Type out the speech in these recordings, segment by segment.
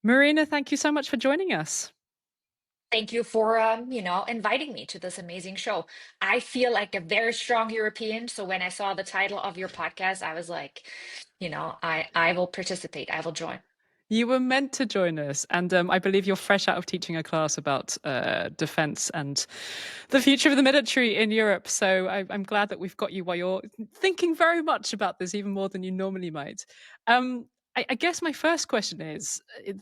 Marina, thank you so much for joining us. Thank you for inviting me to this amazing show. I feel like a very strong European, so when I saw the title of your podcast, I was like, I will participate. I will join. You were meant to join us, and I believe you're fresh out of teaching a class about defense and the future of the military in Europe. So I'm glad that we've got you while you're thinking very much about this, even more than you normally might. I guess my first question is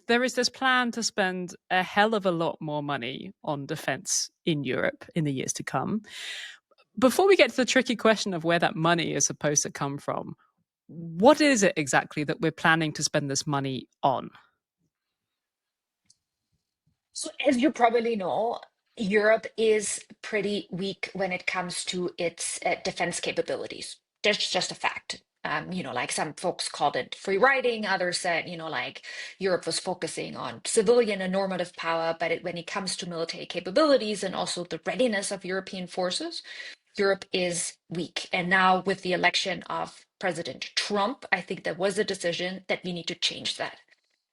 there is this plan to spend a hell of a lot more money on defense in Europe in the years to come. Before we get to the tricky question of where that money is supposed to come from, what is it exactly that we're planning to spend this money on? So, as you probably know, Europe is pretty weak when it comes to its defense capabilities. That's just a fact. Like some folks called it free riding, others said, like Europe was focusing on civilian and normative power, but when it comes to military capabilities and also the readiness of European forces, Europe is weak. And now, with the election of President Trump, I think there was a decision that we need to change that.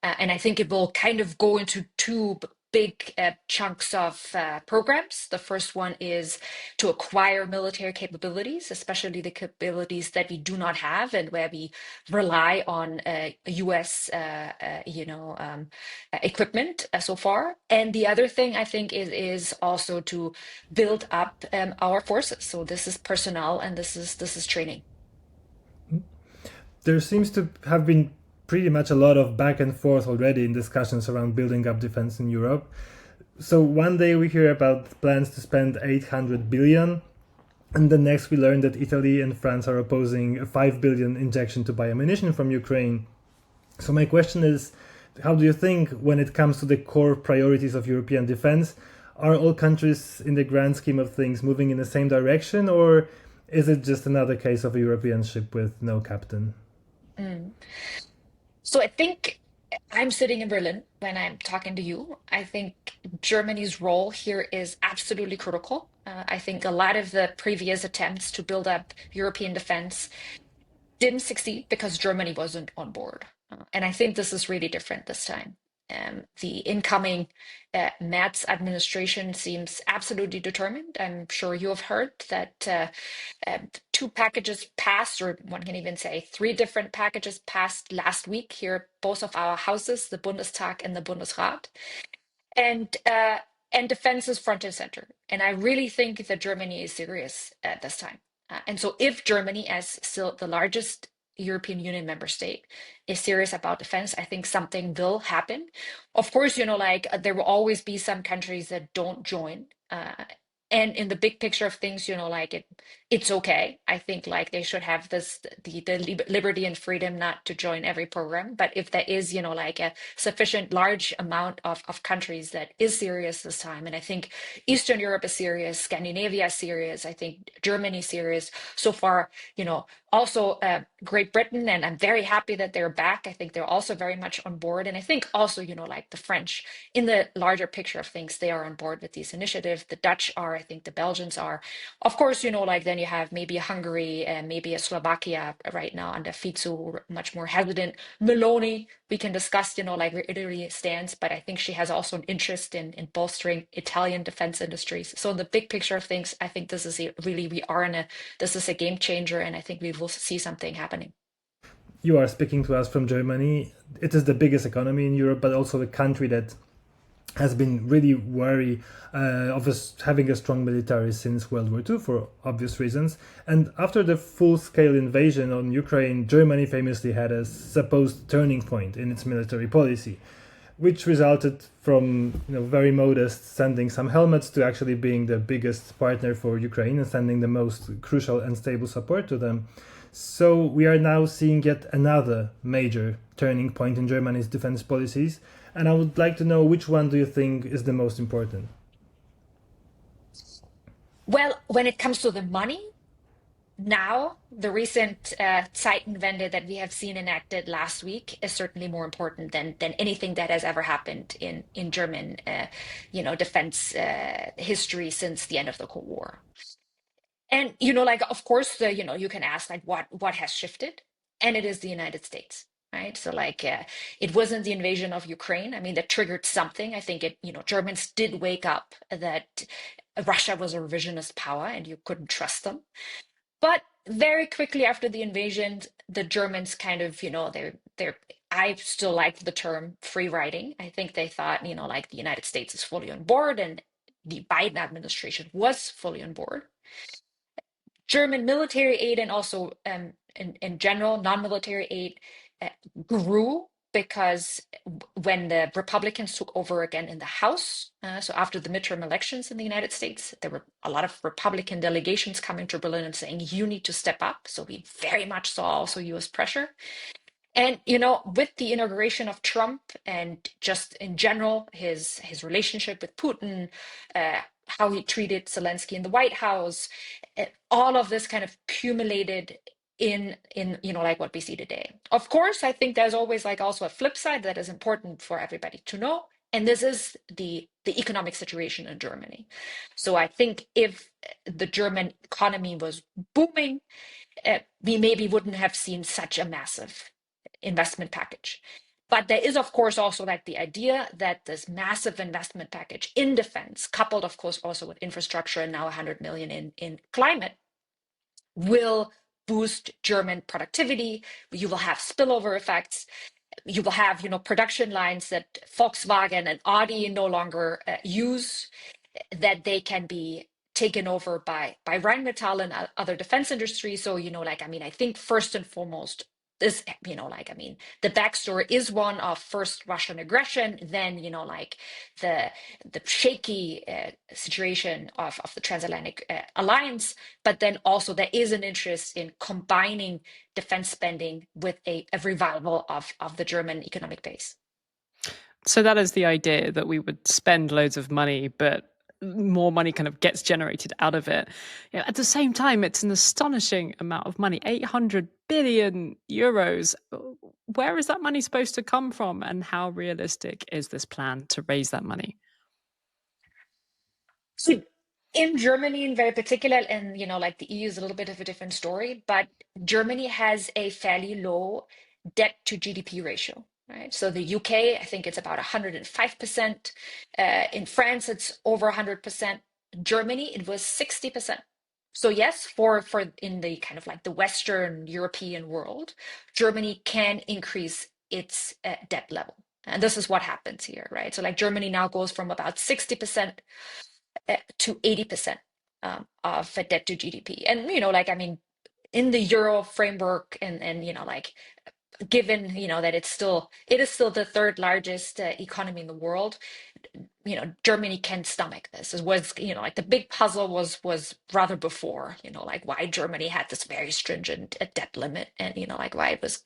And I think it will kind of go into two big chunks of programs. The first one is to acquire military capabilities, especially the capabilities that we do not have and where we rely on US, equipment so far. And the other thing I think is also to build up our forces. So this is personnel and this is training. There seems to have been pretty much a lot of back and forth already in discussions around building up defense in Europe. So one day we hear about plans to spend 800 billion, and the next we learn that Italy and France are opposing a 5 billion injection to buy ammunition from Ukraine. So my question is, how do you think when it comes to the core priorities of European defense, are all countries in the grand scheme of things moving in the same direction, or is it just another case of a European ship with no captain? Mm. So I think I'm sitting in Berlin when I'm talking to you. I think Germany's role here is absolutely critical. I think a lot of the previous attempts to build up European defense didn't succeed because Germany wasn't on board. And I think this is really different this time. The incoming Merz administration seems absolutely determined. I'm sure you have heard that two packages passed, or one can even say three different packages passed last week here, both of our houses, the Bundestag and the Bundesrat. And and defense is front and center. And I really think that Germany is serious at this time. And so, if Germany, as still the largest European Union member state, is serious about defense, I think something will happen. Of course, like there will always be some countries that don't join. And in the big picture of things, like it's okay. I think like they should have the liberty and freedom not to join every program. But if there is, like a sufficient large amount of countries that is serious this time, and I think Eastern Europe is serious, Scandinavia is serious, I think Germany is serious. So far, also Great Britain, and I'm very happy that they're back. I think they're also very much on board. And I think also, like the French, in the larger picture of things, they are on board with these initiatives. The Dutch are, I think the Belgians are. Of course, like then you have maybe a Hungary and maybe a Slovakia right now under Fico, much more hesitant. Meloni, we can discuss, like where Italy stands, but I think she has also an interest in bolstering Italian defense industries. So in the big picture of things, I think this is really, this is a game changer, and I think we will see something happening. You are speaking to us from Germany. It is the biggest economy in Europe, but also a country that has been really wary of us having a strong military since World War II for obvious reasons. And after the full-scale invasion on Ukraine, Germany famously had a supposed turning point in its military policy, which resulted from very modest sending some helmets to actually being the biggest partner for Ukraine and sending the most crucial and stable support to them. So we are now seeing yet another major turning point in Germany's defense policies, and I would like to know which one do you think is the most important? Well, when it comes to the money, now the recent Zeitenwende that we have seen enacted last week is certainly more important than anything that has ever happened in German, defense history since the end of the Cold War. And like of course, you can ask like what has shifted, and it is the United States. right? So like it wasn't the invasion of Ukraine. I mean, that triggered something. I think Germans did wake up that Russia was a revisionist power and you couldn't trust them. But very quickly after the invasion, the Germans kind of, I still like the term free riding. I think they thought, like the United States is fully on board and the Biden administration was fully on board. German military aid and also in general, non-military aid grew because when the Republicans took over again in the House, so after the midterm elections in the United States, there were a lot of Republican delegations coming to Berlin and saying, you need to step up. So we very much saw also US pressure. And, with the inauguration of Trump and just in general, his relationship with Putin, how he treated Zelensky in the White House, all of this kind of accumulated in like what we see today. Of course, I think there's always like also a flip side that is important for everybody to know. And this is the economic situation in Germany. So I think if the German economy was booming, we maybe wouldn't have seen such a massive investment package. But there is, of course, also like the idea that this massive investment package in defense, coupled, of course, also with infrastructure and now 100 million in climate, will boost German productivity. You will have spillover effects. You will have, production lines that Volkswagen and Audi no longer use, that they can be taken over by Rheinmetall and other defense industries. So, I think first and foremost, this, the backstory is one of first Russian aggression, then, the shaky situation of the transatlantic alliance, but then also there is an interest in combining defense spending with a revival of the German economic base. So that is the idea, that we would spend loads of money, but more money kind of gets generated out of it. At the same time, it's an astonishing amount of money, 800 billion euros. Where is that money supposed to come from? And how realistic is this plan to raise that money? So in Germany in very particular, and like the EU is a little bit of a different story, but Germany has a fairly low debt to GDP ratio. Right. So the UK, I think it's about 105%. In France, it's over 100%. Germany, it was 60%. So yes, for in the kind of like the Western European world, Germany can increase its debt level. And this is what happens here, right? So like Germany now goes from about 60% to 80% of debt to GDP. And, in the Euro framework and given that it is still the third largest economy in the world, Germany can stomach this. It was like the big puzzle was rather before, why Germany had this very stringent debt limit, and why it was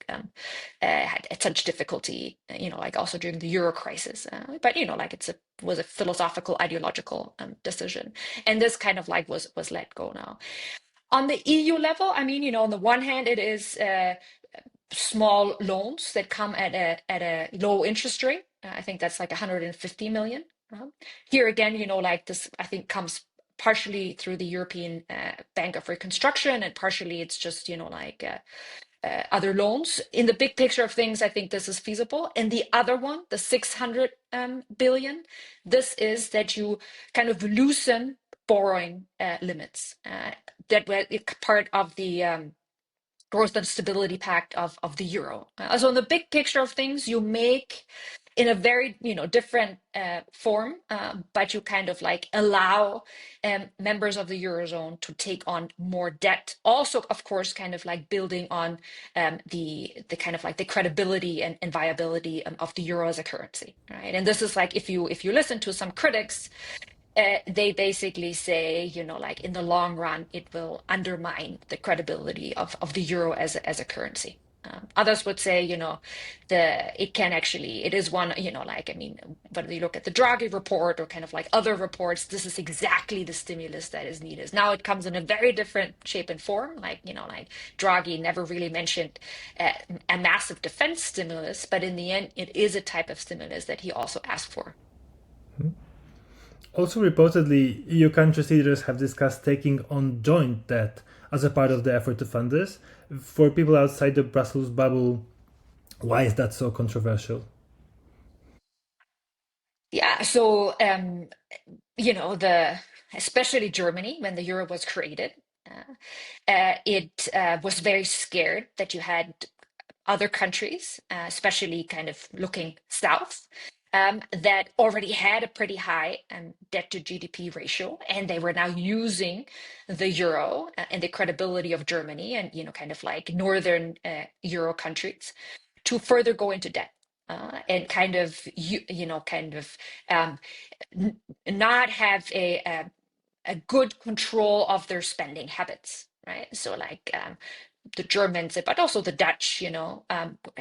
had such difficulty, also during the Euro crisis. But was a philosophical, ideological decision, and this kind of was let go now. On the EU level, on the one hand, it is small loans that come at a low interest rate. I think that's like 150 million. Here again, this, I think, comes partially through the European Bank of Reconstruction, and partially it's just, other loans. In the big picture of things, I think this is feasible. And the other one, the 600 billion, this is that you kind of loosen borrowing limits that were part of the growth and stability pact of the euro. So in the big picture of things, you make in a very different form, but you kind of allow members of the eurozone to take on more debt. Also, of course, kind of building on the kind of the credibility and viability of the euro as a currency, right? And this is if you listen to some critics, they basically say, in the long run, it will undermine the credibility of the euro as a currency. Others would say, it is one, whether you look at the Draghi report or kind of other reports, this is exactly the stimulus that is needed. Now it comes in a very different shape and form. Draghi never really mentioned a massive defense stimulus, but in the end, it is a type of stimulus that he also asked for. Also, reportedly, EU countries leaders have discussed taking on joint debt as a part of the effort to fund this. For people outside the Brussels bubble, Why is that so controversial? Yeah, so the especially Germany when the euro was created, it was very scared that you had other countries, especially kind of looking south, that already had a pretty high debt to GDP ratio, and they were now using the euro and the credibility of Germany and kind of like northern euro countries to further go into debt. And kind of um, not have a good control of their spending habits, right? So like the Germans, but also the Dutch,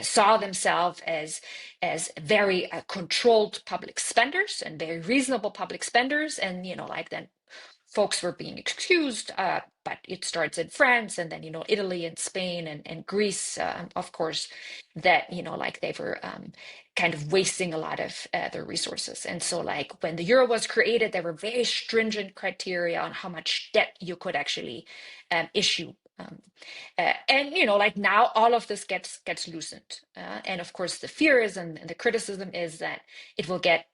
saw themselves as very controlled public spenders and very reasonable public spenders, and like then folks were being excused, but it starts in France and then Italy and Spain and Greece, of course, that like they were kind of wasting a lot of their resources. And so like when the euro was created, there were very stringent criteria on how much debt you could actually issue. And like now all of this gets loosened, and of course the fear is and the criticism is that it will get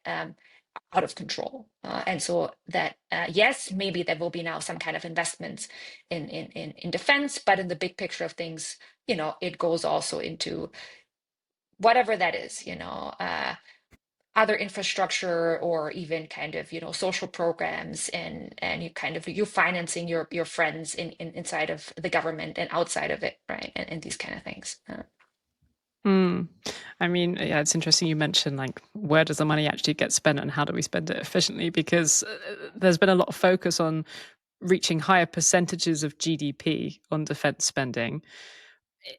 out of control, and so that yes, maybe there will be now some kind of investments in defense, but in the big picture of things, it goes also into whatever that is, other infrastructure or even kind of social programs, and you financing your friends inside of the government and outside of it, right? And these kind of things. Mm. I mean, yeah, it's interesting you mentioned like where does the money actually get spent and how do we spend it efficiently? Because there's been a lot of focus on reaching higher percentages of GDP on defense spending.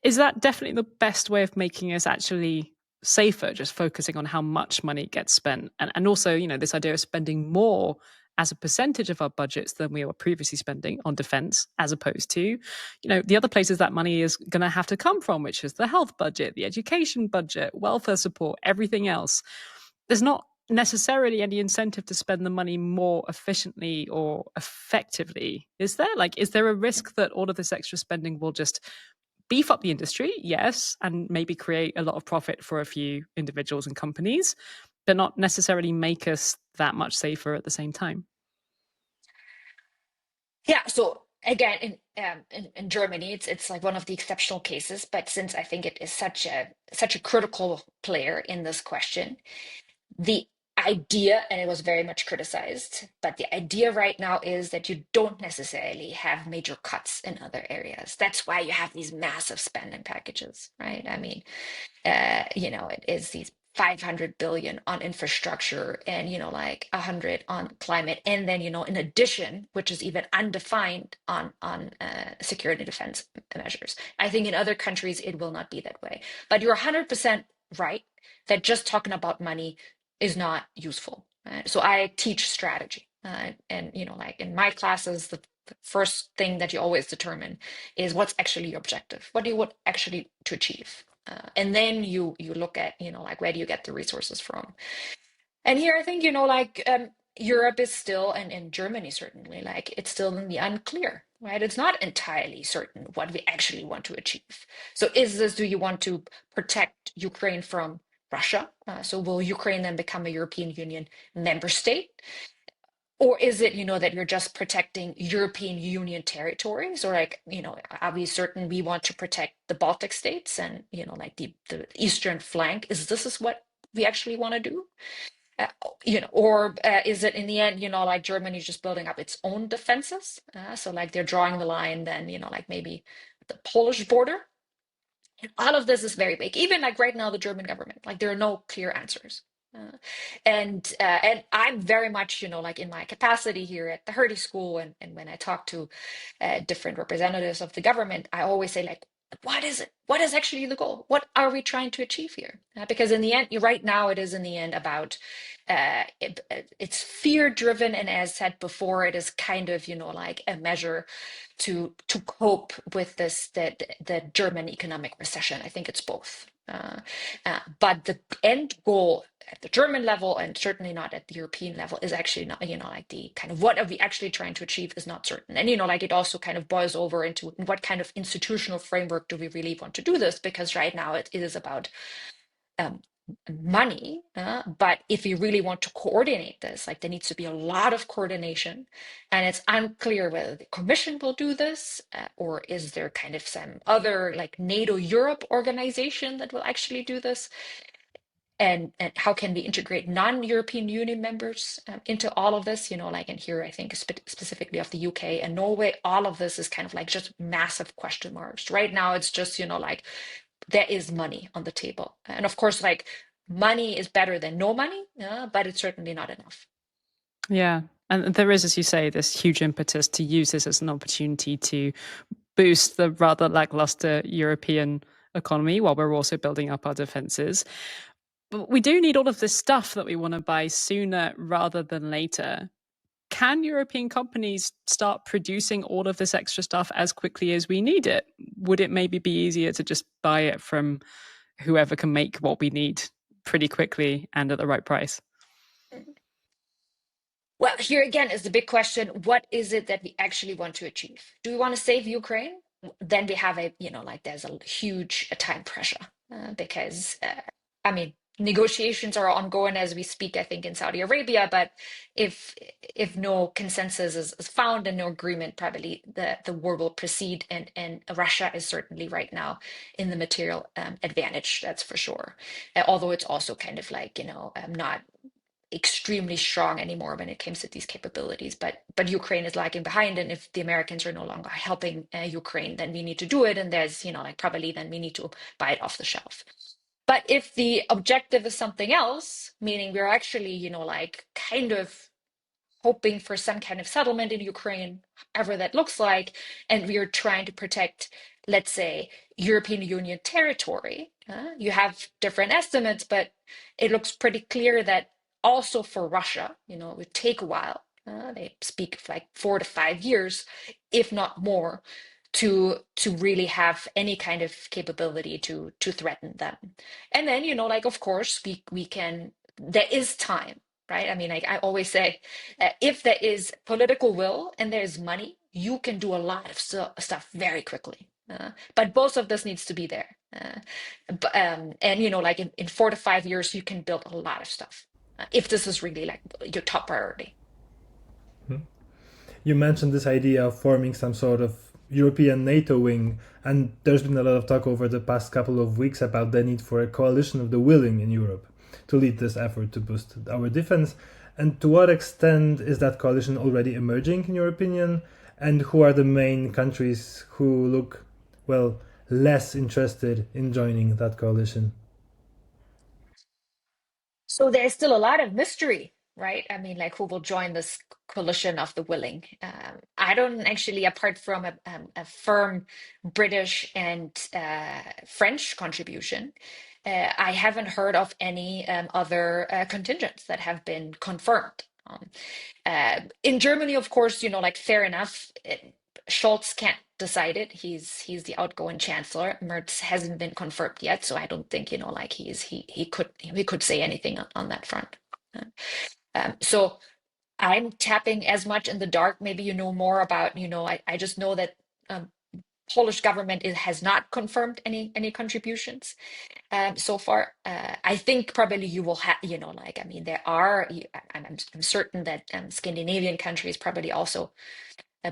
Is that definitely the best way of making us actually safer, just focusing on how much money gets spent? And also, this idea of spending more as a percentage of our budgets than we were previously spending on defense, as opposed to, the other places that money is going to have to come from, which is the health budget, the education budget, welfare support, everything else. There's not necessarily any incentive to spend the money more efficiently or effectively, is there? Like, is there a risk that all of this extra spending will just beef up the industry, yes, and maybe create a lot of profit for a few individuals and companies, but not necessarily make us that much safer at the same time? Yeah, so again, in Germany, it's like one of the exceptional cases, but since I think it is such a critical player in this question, the idea, and it was very much criticized, but the idea right now is that you don't necessarily have major cuts in other areas. That's why you have these massive spending packages, right? I mean, it is these 500 billion on infrastructure and like 100 on climate, and then in addition, which is even undefined, on security defense measures. I think in other countries it will not be that way, but you're 100% right that just talking about money is not useful. So I teach strategy, and like in my classes, the first thing that you always determine is what's actually your objective. What do you want actually to achieve? And then you look at like where do you get the resources from? And here I think like Europe is still, and Germany certainly, like it's still in the unclear, right? It's not entirely certain what we actually want to achieve. So do you want to protect Ukraine from Russia? So will Ukraine then become a European Union member state? Or is it, that you're just protecting European Union territories? Or like, are we certain we want to protect the Baltic states and, like the eastern flank? Is what we actually want to do? Uh, or is it in the end, like Germany's just building up its own defenses? So like they're drawing the line then, like maybe the Polish border. And all of this is very big. Even like right now, the German government, like there are no clear answers. Uh, and I'm very much, like in my capacity here at the Hertie School, and when I talk to different representatives of the government, I always say like, what is it? What is actually the goal? What are we trying to achieve here? Because in the end, right now, it is in the end about it's fear driven, and as said before, it is kind of like a measure to cope with the German economic recession. I think it's both. But the end goal at the German level, and certainly not at the European level, is actually not, like the kind of what are we actually trying to achieve is not certain. And, like it also kind of boils over into what kind of institutional framework do we really want to do this? Because right now it is about money, but if you really want to coordinate this, like there needs to be a lot of coordination, and it's unclear whether the Commission will do this, or is there kind of some other like NATO Europe organization that will actually do this, and how can we integrate non-European Union members into all of this, like, and here I think specifically of the UK and Norway, all of this is kind of like just massive question marks. Right now it's just, like there is money on the table. And of course, like money is better than no money, but it's certainly not enough. Yeah. And there is, as you say, this huge impetus to use this as an opportunity to boost the rather lackluster European economy while we're also building up our defenses. But we do need all of this stuff that we want to buy sooner rather than later. Can European companies start producing all of this extra stuff as quickly as we need it? Would it maybe be easier to just buy it from whoever can make what we need pretty quickly and at the right price? Well, here again is the big question. What is it that we actually want to achieve? Do we want to save Ukraine? Then we have like there's a huge time pressure because, I mean, negotiations are ongoing as we speak, I think, in Saudi Arabia. But if no consensus is found and no agreement, probably the war will proceed. And Russia is certainly right now in the material advantage, that's for sure. Although it's also kind of like, not extremely strong anymore when it comes to these capabilities, but Ukraine is lagging behind, and if the Americans are no longer helping Ukraine, then we need to do it, and there's like probably then we need to buy it off the shelf. But if the objective is something else, meaning we're actually like kind of hoping for some kind of settlement in Ukraine, however that looks like, and we are trying to protect, let's say, European Union territory. You have different estimates, but it looks pretty clear that also for Russia, it would take a while. They speak of like 4 to 5 years, if not more, to really have any kind of capability to threaten them. And then, like, of course, we can. There is time. Right? I mean, like I always say, if there is political will and there is money, you can do a lot of stuff very quickly. But both of this needs to be there. And, like in 4 to 5 years, you can build a lot of stuff if this is really like your top priority. You mentioned this idea of forming some sort of European NATO wing, and there's been a lot of talk over the past couple of weeks about the need for a coalition of the willing in Europe to lead this effort to boost our defense. And to what extent is that coalition already emerging, in your opinion? And who are the main countries who look, well, less interested in joining that coalition? So there's still a lot of mystery, right? I mean, like who will join this coalition of the willing? I don't actually, apart from a firm British and French contribution, I haven't heard of any other contingents that have been confirmed. In Germany, of course, like fair enough. Scholz can't decide it. He's the outgoing chancellor. Merz hasn't been confirmed yet, so I don't think like he could say anything on that front. So I'm tapping as much in the dark. Maybe you know more about. I just know that Polish government has not confirmed any contributions so far. I think probably you will have, like, I mean, there are, I'm certain that Scandinavian countries, probably also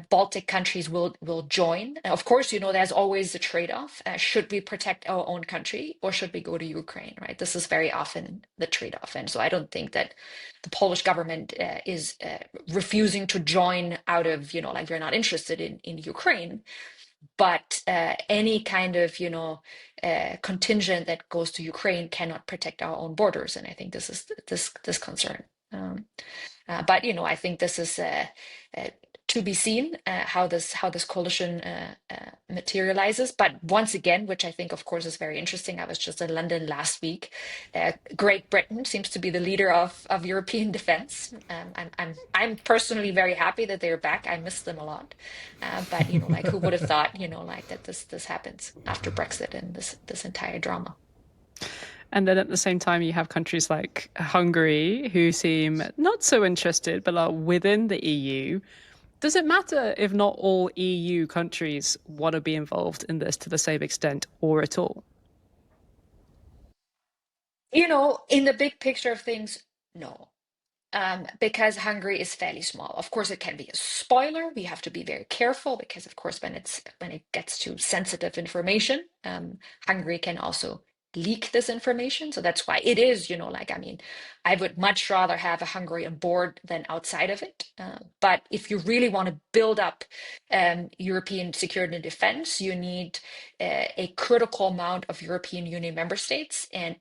Baltic countries will join. Of course, there's always a trade-off. Should we protect our own country or should we go to Ukraine, right? This is very often the trade-off. And so I don't think that the Polish government is refusing to join out of, like they're not interested in Ukraine. But any kind of, contingent that goes to Ukraine cannot protect our own borders, and I think this is this concern. But I think this is to be seen how this coalition materializes. But once again, which I think, of course, is very interesting. I was just in London last week. Great Britain seems to be the leader of European defense. I'm personally very happy that they're back. I miss them a lot. But like who would have thought like that this happens after Brexit and this entire drama. And then at the same time, you have countries like Hungary who seem not so interested, but are within the EU. Does it matter if not all EU countries want to be involved in this to the same extent or at all? In the big picture of things, no. Because Hungary is fairly small. Of course, it can be a spoiler. We have to be very careful because, of course, when it gets to sensitive information, Hungary can also leak this information. So that's why it is, I would much rather have a Hungary on board than outside of it. But if you really want to build up European security and defense, you need a critical amount of European Union member states, and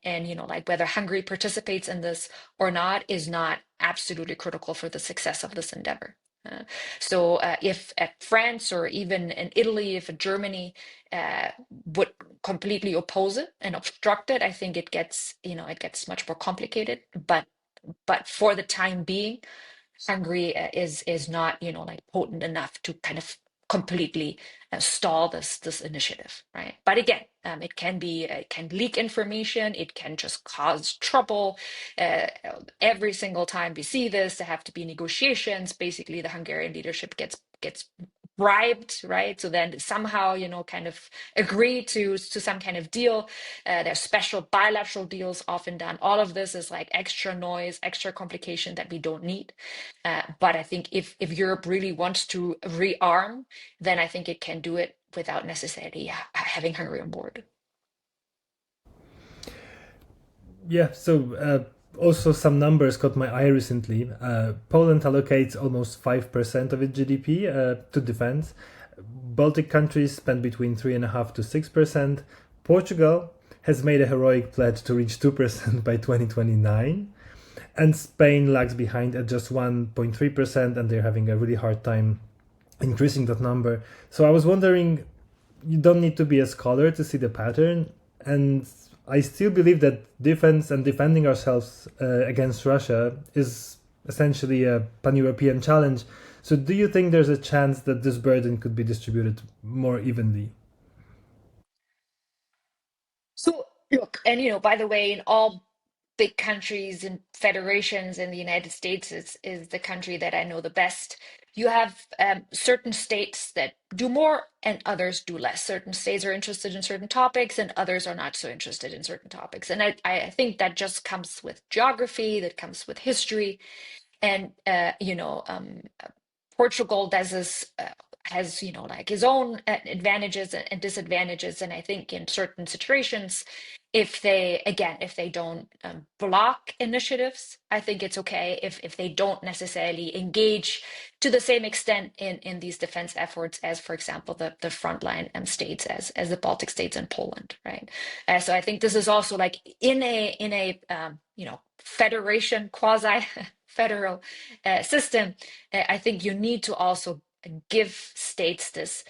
whether Hungary participates in this or not is not absolutely critical for the success of this endeavor. So if France or even in Italy, if Germany would completely oppose it and obstruct it, I think it gets much more complicated. But for the time being, Hungary is not potent enough to kind of completely stall this initiative, right? But again, it can leak information, it can just cause trouble. Every single time we see this, there have to be negotiations. Basically, the Hungarian leadership gets bribed, right? So then somehow, kind of agree to some kind of deal. There's special bilateral deals often done. All of this is like extra noise, extra complication that we don't need. But I think if Europe really wants to rearm, then I think it can do it without necessarily having Hungary on board. Yeah, so also some numbers caught my eye recently. Poland allocates almost 5% of its GDP to defense. Baltic countries spend between 3.5% to 6%. Portugal has made a heroic pledge to reach 2% by 2029. And Spain lags behind at just 1.3%, and they're having a really hard time increasing that number. So I was wondering, you don't need to be a scholar to see the pattern, and I still believe that defense and defending ourselves against Russia is essentially a pan-European challenge. So do you think there's a chance that this burden could be distributed more evenly? So look, and by the way, in all big countries and federations, in the United States is the country that I know the best. You have certain states that do more and others do less. Certain states are interested in certain topics and others are not so interested in certain topics. And I think that just comes with geography, that comes with history. And Portugal does this, has like his own advantages and disadvantages, and I think in certain situations, if they don't block initiatives, I think it's okay. If they don't necessarily engage to the same extent in these defense efforts as, for example, the frontline states as the Baltic states and Poland, right? So I think this is also like in a federation, quasi federal system. I think you need to also give states this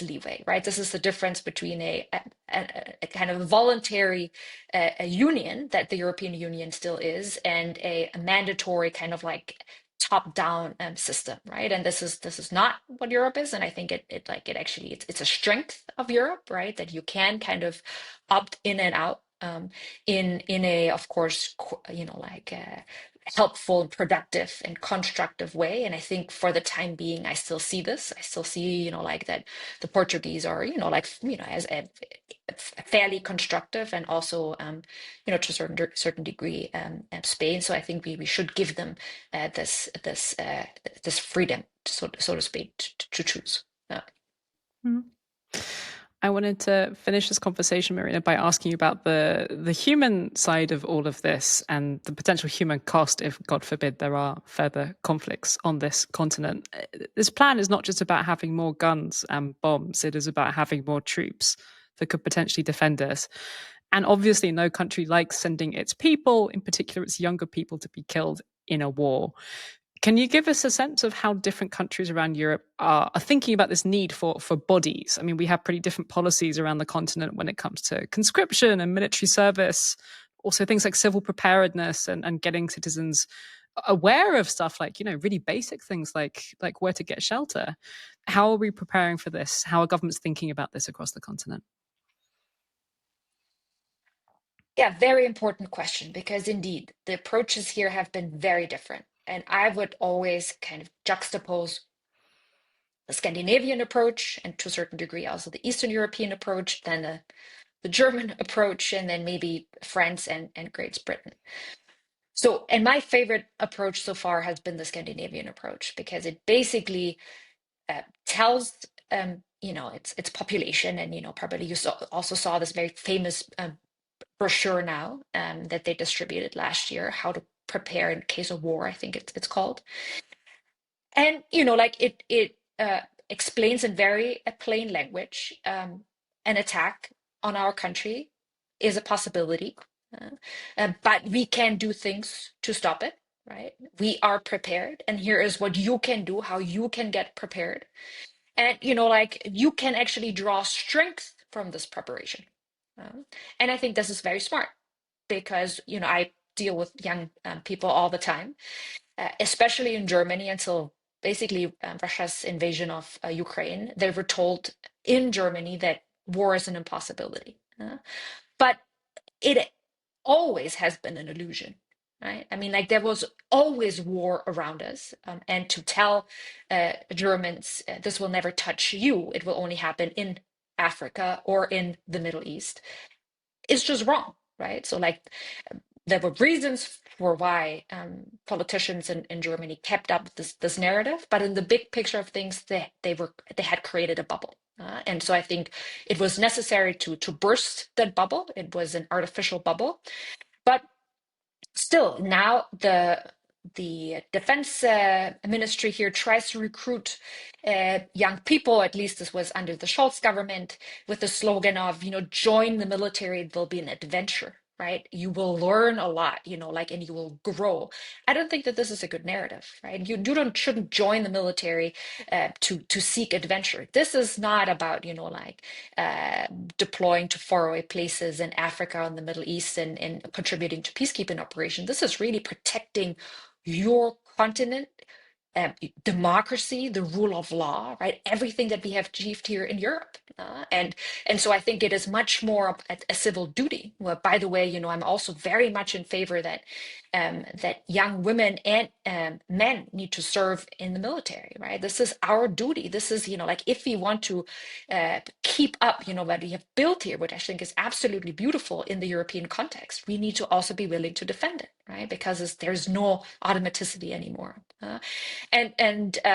leeway, right? This is the difference between a kind of voluntary a union that the European Union still is, and a mandatory kind of like top-down system, right? And this is not what Europe is, and I think it's a strength of Europe, right? That you can kind of opt in and out in a, of course, helpful and productive and constructive way. And I think for the time being, I still see this. I still see, that the Portuguese are, as a fairly constructive, and also, to a certain degree, Spain. So I think we should give them this freedom, so to speak, to choose. Mm. I wanted to finish this conversation, Marina, by asking you about the human side of all of this and the potential human cost if, God forbid, there are further conflicts on this continent. This plan is not just about having more guns and bombs, it is about having more troops that could potentially defend us. And obviously, no country likes sending its people, in particular its younger people, to be killed in a war. Can you give us a sense of how different countries around Europe are thinking about this need for bodies? I mean, we have pretty different policies around the continent when it comes to conscription and military service, also things like civil preparedness and getting citizens aware of stuff like, really basic things like where to get shelter. How are we preparing for this? How are governments thinking about this across the continent? Yeah, very important question, because indeed the approaches here have been very different. And I would always kind of juxtapose the Scandinavian approach, and to a certain degree also the Eastern European approach, then the German approach, and then maybe France and Great Britain. So, and my favorite approach so far has been the Scandinavian approach, because it basically tells its population, and probably you also saw this very famous brochure now that they distributed last year, how to prepare in case of war, I think it's called. And like it explains in very plain language, an attack on our country is a possibility, but we can do things to stop it, right? We are prepared, and here is what you can do, how you can get prepared. And like you can actually draw strength from this preparation. And I think this is very smart, because I deal with young people all the time, especially in Germany, until basically Russia's invasion of Ukraine. They were told in Germany that war is an impossibility. But it always has been an illusion, right? I mean, like there was always war around us, and to tell Germans this will never touch you, it will only happen in Africa or in the Middle East, is just wrong, right? So like there were reasons for why politicians in Germany kept up this narrative, but in the big picture of things, they had created a bubble. And so I think it was necessary to burst that bubble. It was an artificial bubble, but still now the defense ministry here tries to recruit young people. At least this was under the Scholz government, with the slogan of join the military, it will be an adventure, right? You will learn a lot, and you will grow. I don't think that this is a good narrative, right? You shouldn't join the military to seek adventure. This is not about deploying to faraway places in Africa and the Middle East and contributing to peacekeeping operations. This is really protecting your continent, democracy, the rule of law, right? Everything that we have achieved here in Europe. And so I think it is much more of a civil duty. Well, by the way, I'm also very much in favor that that young women and men need to serve in the military, right? This is our duty. This is, like if we want to keep up, what we have built here, which I think is absolutely beautiful in the European context, we need to also be willing to defend it, right? Because there's no automaticity anymore.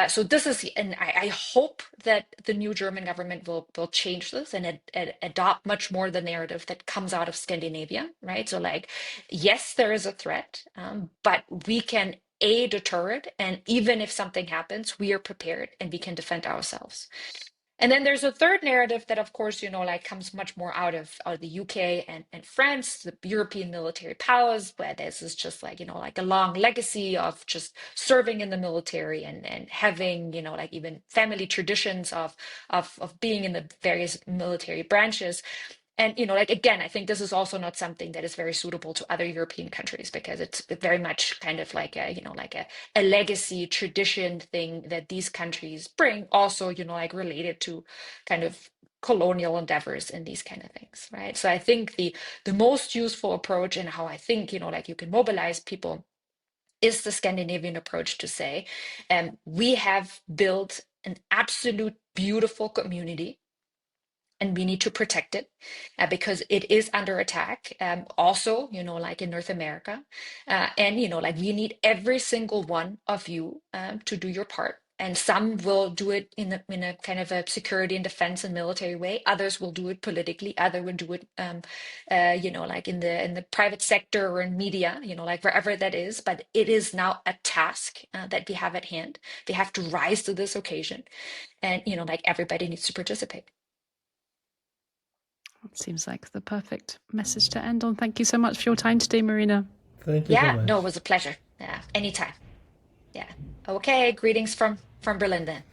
So this is, and I hope that the new German government will change this and adopt much more the narrative that comes out of Scandinavia, right? So like, yes, there is a threat, but we can deter it, and even if something happens, we are prepared and we can defend ourselves. And then there's a third narrative that, of course, comes much more out of the UK and France, the European military powers, where this is just like a long legacy of just serving in the military and having, even family traditions of being in the various military branches. And, again, I think this is also not something that is very suitable to other European countries, because it's very much kind of like a legacy tradition thing that these countries bring, also, related to kind of colonial endeavors and these kind of things, right? So I think the most useful approach, and how I think, you can mobilize people, is the Scandinavian approach, to say, we have built an absolute beautiful community, and we need to protect it because it is under attack. Also, like in North America, and we need every single one of you to do your part. And some will do it in a kind of a security and defense and military way. Others will do it politically. Others will do it, like in the private sector or in media, like wherever that is. But it is now a task that we have at hand. We have to rise to this occasion, and like everybody needs to participate. It seems like the perfect message to end on. Thank you so much for your time today, Marina. Thank you so much. No, it was a pleasure. Yeah, anytime. Yeah. Okay, greetings from Berlin then.